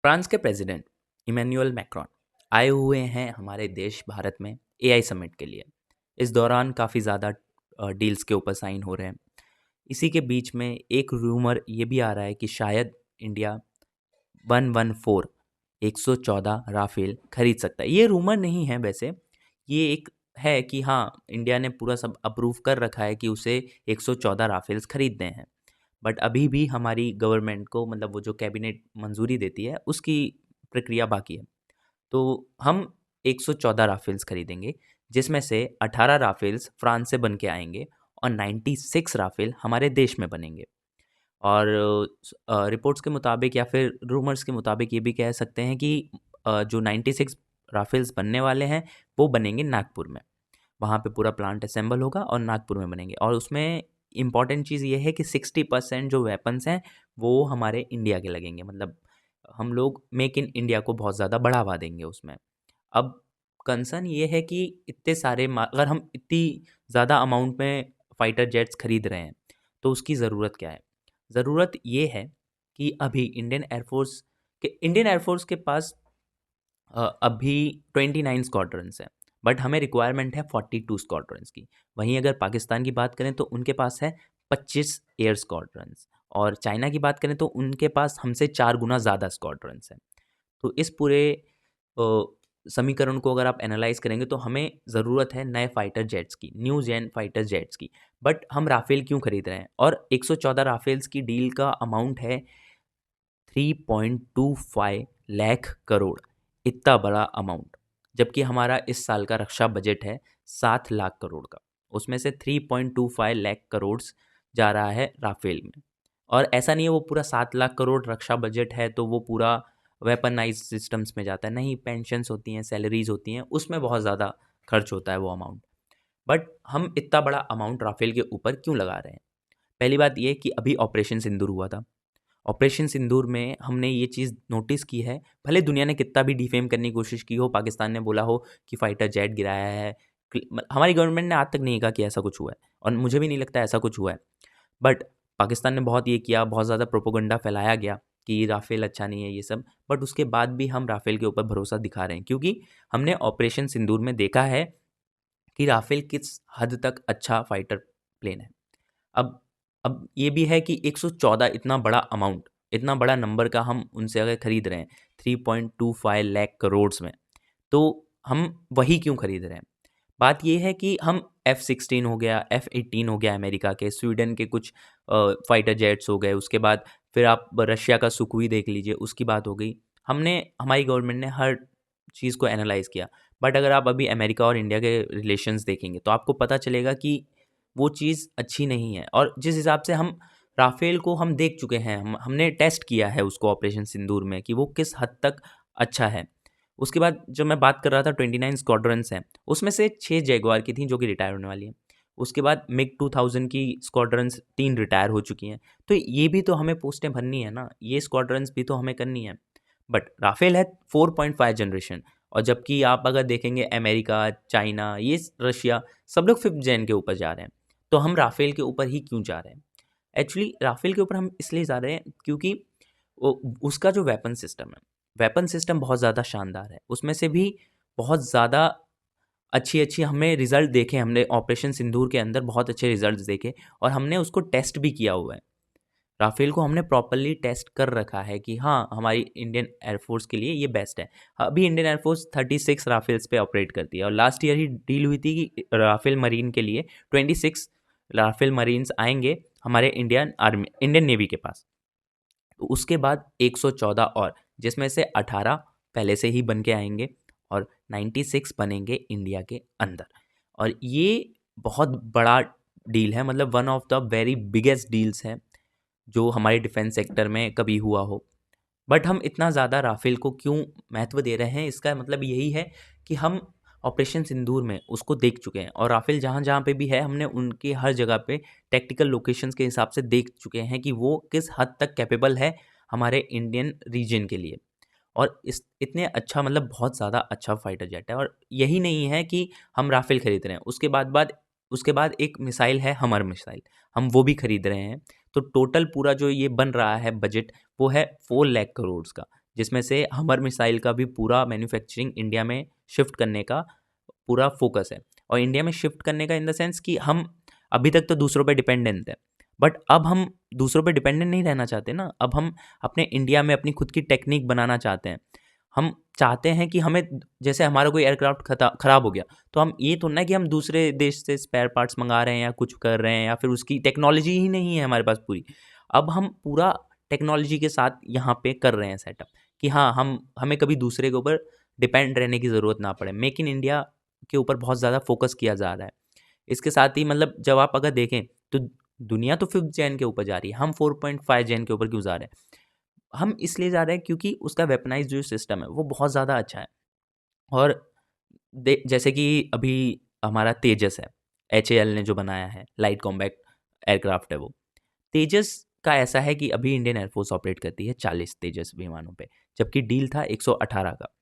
France के president Emmanuel Macron आए हुए हैं हमारे देश भारत में एआई समिट के लिए। इस दौरान काफ़ी ज़्यादा डील्स के ऊपर साइन हो रहे हैं। इसी के बीच में एक रूमर ये भी आ रहा है कि शायद इंडिया 114 114 राफेल खरीद सकता है। ये रूमर नहीं है वैसे, ये एक है कि हाँ, इंडिया ने पूरा सब अप्रूव कर रखा है कि उसे 114 राफेल्स खरीदने हैं। बट अभी भी हमारी गवर्नमेंट को मतलब वो जो कैबिनेट मंजूरी देती है उसकी प्रक्रिया बाकी है। तो हम 114 राफेल्स खरीदेंगे, जिसमें से 18 राफेल्स फ्रांस से बन के आएंगे और 96 राफेल हमारे देश में बनेंगे। और रिपोर्ट्स के मुताबिक या फिर रूमर्स के मुताबिक ये भी कह सकते हैं कि जो 96 राफेल्स बनने वाले हैं वो बनेंगे नागपुर में। वहाँ पे पूरा प्लांट असेंबल होगा और नागपुर में बनेंगे। और उसमें इम्पॉर्टेंट चीज़ ये है कि 60% जो वेपन्स हैं वो हमारे इंडिया के लगेंगे। मतलब हम लोग मेक इन इंडिया को बहुत ज़्यादा बढ़ावा देंगे उसमें। अब कंसर्न ये है कि इतने सारे अगर हम इतनी ज़्यादा अमाउंट में फाइटर जेट्स खरीद रहे हैं तो उसकी ज़रूरत क्या है? ज़रूरत ये है कि अभी इंडियन एयरफोर्स के पास अभी 29 स्क्वाड्रंस हैं, बट हमें रिक्वायरमेंट है 42 स्क्वाड्रंस की। वहीं अगर पाकिस्तान की बात करें तो उनके पास है 25 एयर स्क्वाड्रंस, और चाइना की बात करें तो उनके पास हमसे 4 गुना ज़्यादा स्क्वाड्रंस हैं। तो इस पूरे अ, समीकरण को अगर आप एनालाइज करेंगे तो हमें ज़रूरत है नए फाइटर जेट्स की, न्यू जेन फाइटर जेट्स की। बट हम राफेल क्यों खरीद रहे हैं? और 114 राफेल्स की डील का अमाउंट है 3.25 लाख करोड़। इतना बड़ा अमाउंट, जबकि हमारा इस साल का रक्षा बजट है 7 लाख करोड़ का। उसमें से 3.25 लाख करोड़ जा रहा है राफेल में। और ऐसा नहीं है वो पूरा 7 लाख करोड़ रक्षा बजट है तो वो पूरा वेपनाइज सिस्टम्स में जाता है, नहीं। पेंशन्स होती हैं, सैलरीज होती हैं, उसमें बहुत ज़्यादा खर्च होता है वो अमाउंट। बट हम इतना बड़ा अमाउंट राफेल के ऊपर क्यों लगा रहे हैं? पहली बात ये कि अभी ऑपरेशन सिंदूर हुआ था। ऑपरेशन सिंदूर में हमने ये चीज़ नोटिस की है, भले दुनिया ने कितना भी डिफेम करने की कोशिश की हो, पाकिस्तान ने बोला हो कि फाइटर जेट गिराया है, हमारी गवर्नमेंट ने आज तक नहीं कहा कि ऐसा कुछ हुआ है, और मुझे भी नहीं लगता ऐसा कुछ हुआ है। बट पाकिस्तान ने बहुत ये किया, बहुत ज़्यादा प्रोपोगंडा फैलाया गया कि राफेल अच्छा नहीं है ये सब। बट उसके बाद भी हम राफेल के ऊपर भरोसा दिखा रहे हैं, क्योंकि हमने ऑपरेशन सिंदूर में देखा है कि राफेल किस हद तक अच्छा फाइटर प्लेन है। अब अब ये भी है कि 114 इतना बड़ा अमाउंट, इतना बड़ा नंबर का हम उनसे अगर खरीद रहे हैं 3.25 लाख करोड़ में, तो हम वही क्यों खरीद रहे हैं? बात ये है कि हम F-16 हो गया, F-18 हो गया अमेरिका के, स्वीडन के कुछ फाइटर जेट्स हो गए, उसके बाद फिर आप रशिया का सुखोई देख लीजिए, उसकी बात हो गई। हमारी गवर्नमेंट ने हर चीज़ को एनालाइज़ किया। बट अगर आप अभी अमेरिका और इंडिया के रिलेशंस देखेंगे तो आपको पता चलेगा कि वो चीज़ अच्छी नहीं है। और जिस हिसाब से हम राफेल को हम देख चुके हैं, हमने टेस्ट किया है उसको ऑपरेशन सिंदूर में कि वो किस हद तक अच्छा है। उसके बाद जब मैं बात कर रहा था 29 स्क्वाड्रंस हैं, उसमें से 6 जैगवार की थी जो कि रिटायर होने वाली हैं। उसके बाद मिग 2000 की स्क्वाड्रंस 3 रिटायर हो चुकी हैं। तो ये भी तो हमें पोस्टें भरनी है ना, ये स्क्वाड्रंस भी तो हमें करनी है। बट राफेल है 4.5 जनरेशन, और जबकि आप अगर देखेंगे अमेरिका, चाइना, ये रशिया, सब लोग 5th जेन के ऊपर जा रहे हैं। तो हम राफेल के ऊपर ही क्यों जा रहे हैं? एक्चुअली राफेल के ऊपर हम इसलिए जा रहे हैं क्योंकि उसका जो वेपन सिस्टम बहुत ज़्यादा शानदार है। उसमें से भी बहुत ज़्यादा अच्छी अच्छी हमें रिजल्ट देखे, हमने ऑपरेशन सिंदूर के अंदर बहुत अच्छे रिजल्ट देखे, और हमने उसको टेस्ट भी किया हुआ है। राफेल को हमने प्रॉपरली टेस्ट कर रखा है कि हाँ, हमारी इंडियन एयरफोर्स के लिए ये बेस्ट है। अभी इंडियन एयरफोर्स 36 राफेल्स पे ऑपरेट करती है, और लास्ट ईयर ही डील हुई थी कि राफेल मरीन के लिए 26 राफेल मरीन्स आएंगे हमारे इंडियन नेवी के पास। तो उसके बाद 114 और, जिसमें से 18 पहले से ही बन के आएंगे और 96 बनेंगे इंडिया के अंदर। और ये बहुत बड़ा डील है, मतलब one of the very biggest deals है जो हमारे डिफेंस सेक्टर में कभी हुआ हो। बट हम इतना ज़्यादा राफेल को क्यों महत्व दे रहे हैं? इसका मतलब यही है कि हम ऑपरेशन सिंदूर में उसको देख चुके हैं, और राफेल जहाँ जहाँ पे भी है हमने उनकी हर जगह पे टेक्टिकल लोकेशंस के हिसाब से देख चुके हैं कि वो किस हद तक कैपेबल है हमारे इंडियन रीजन के लिए। और इस इतने अच्छा, मतलब बहुत ज़्यादा अच्छा फाइटर जेट है। और यही नहीं है कि हम राफेल खरीद रहे हैं, उसके बाद एक मिसाइल है हमर मिसाइल, हम वो भी खरीद रहे हैं। तो टोटल पूरा जो ये बन रहा है बजट, वो है 4 लाख करोड़ का, जिसमें से हमर मिसाइल का भी पूरा मैन्युफैक्चरिंग इंडिया में शिफ्ट करने का पूरा फोकस है। और इंडिया में शिफ्ट करने का इन द सेंस कि हम अभी तक तो दूसरों पे डिपेंडेंट है, बट अब हम दूसरों पे डिपेंडेंट नहीं रहना चाहते ना। अब हम अपने इंडिया में अपनी खुद की टेक्निक बनाना चाहते हैं। हम चाहते हैं कि हमें, जैसे हमारा कोई एयरक्राफ्ट ख़राब हो गया, तो हम ये तो ना कि हम दूसरे देश से स्पेयर पार्ट्स मंगा रहे हैं या कुछ कर रहे हैं, या फिर उसकी टेक्नोलॉजी ही नहीं है हमारे पास पूरी। अब हम पूरा टेक्नोलॉजी के साथ यहाँ पे कर रहे हैं सेटअप, कि हाँ हमें कभी दूसरे के ऊपर डिपेंड रहने की ज़रूरत ना पड़े। मेक इन इंडिया के ऊपर बहुत ज़्यादा फोकस किया जा रहा है। इसके साथ ही मतलब जब आप अगर देखें तो दुनिया तो 5th जेन के ऊपर जा रही है, हम 4.5 जेन के ऊपर क्यों जा रहे हैं? हम इसलिए जा रहे हैं क्योंकि उसका वेपनाइज जो सिस्टम है वो बहुत ज़्यादा अच्छा है। और जैसे कि अभी हमारा तेजस है, HAL ने जो बनाया है, लाइट कॉम्बैट एयरक्राफ्ट है वो। तेजस का ऐसा है कि अभी इंडियन एयरफोर्स ऑपरेट करती है 40 तेजस विमानों पे, जबकि डील था 118 का,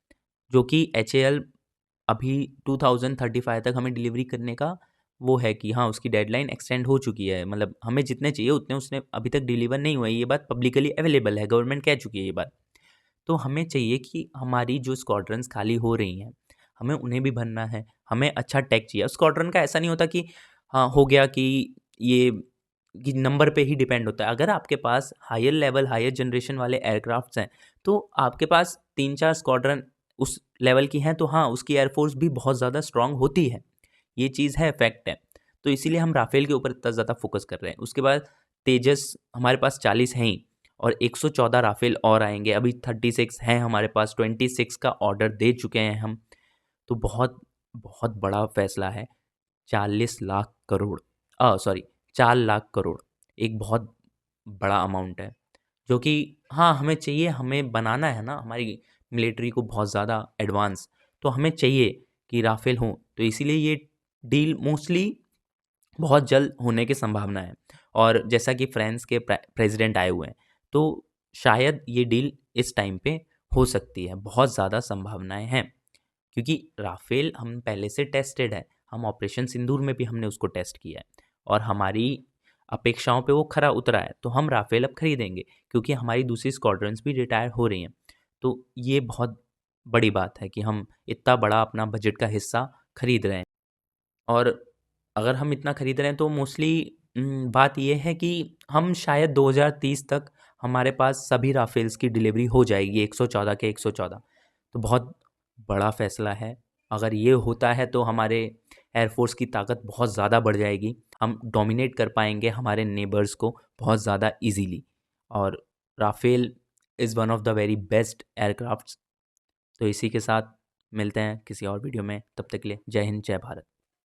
जो कि HAL अभी 2035 तक हमें डिलीवरी करने का वो है कि हाँ उसकी डेडलाइन एक्सटेंड हो चुकी है। मतलब हमें जितने चाहिए उतने उसने अभी तक डिलीवर नहीं हुआ है, ये बात पब्लिकली अवेलेबल है, गवर्नमेंट कह चुकी है ये बात। तो हमें चाहिए कि हमारी जो स्क्वाड्रन्स खाली हो रही हैं, हमें उन्हें भी भरना है, हमें अच्छा टेक चाहिए। स्क्वाड्रन का ऐसा नहीं होता कि हाँ हो गया कि ये कि नंबर पे ही डिपेंड होता है। अगर आपके पास हायर लेवल हायर जनरेशन वाले एयरक्राफ्ट्स हैं, तो आपके पास 3-4 स्क्वाड्रन उस लेवल की हैं, तो हाँ उसकी एयरफोर्स भी बहुत ज़्यादा स्ट्रांग होती है। ये चीज़ है, फैक्ट है। तो इसीलिए हम राफेल के ऊपर इतना ज़्यादा फोकस कर रहे हैं। उसके बाद तेजस हमारे पास 40 हैं ही, और 114 राफेल और आएंगे। अभी 36 हैं हमारे पास, 26 का ऑर्डर दे चुके हैं हम। तो बहुत बहुत बड़ा फैसला है। 40 लाख करोड़, सॉरी 4 लाख करोड़, एक बहुत बड़ा अमाउंट है, जो कि हाँ हमें चाहिए, हमें बनाना है ना हमारी मिलिट्री को बहुत ज़्यादा एडवांस। तो हमें चाहिए कि राफेल हों, तो इसीलिए ये डील मोस्टली बहुत जल्द होने की संभावना है। और जैसा कि फ्रांस के प्रेसिडेंट आए हुए हैं, तो शायद ये डील इस टाइम पे हो सकती है, बहुत ज़्यादा संभावनाएं हैं। क्योंकि राफेल हम पहले से टेस्टेड है, हम ऑपरेशन सिंदूर में भी हमने उसको टेस्ट किया है, और हमारी अपेक्षाओं पे वो खरा उतरा है। तो हम राफेल अब खरीदेंगे, क्योंकि हमारी दूसरी स्क्वाड्रंस भी रिटायर हो रही हैं। तो ये बहुत बड़ी बात है कि हम इतना बड़ा अपना बजट का हिस्सा खरीद रहे हैं। और अगर हम इतना खरीद रहे हैं तो मोस्टली बात ये है कि हम शायद 2030 तक हमारे पास सभी राफेल्स की डिलीवरी हो जाएगी, 114 के 114। तो बहुत बड़ा फैसला है। अगर ये होता है तो हमारे एयरफोर्स की ताकत बहुत ज़्यादा बढ़ जाएगी, हम डोमिनेट कर पाएंगे हमारे नेबर्स को बहुत ज़्यादा इजीली। और Rafale is one of the very best aircrafts. तो इसी के साथ मिलते हैं किसी और वीडियो में, तब तक के लिए जय हिंद, जय भारत।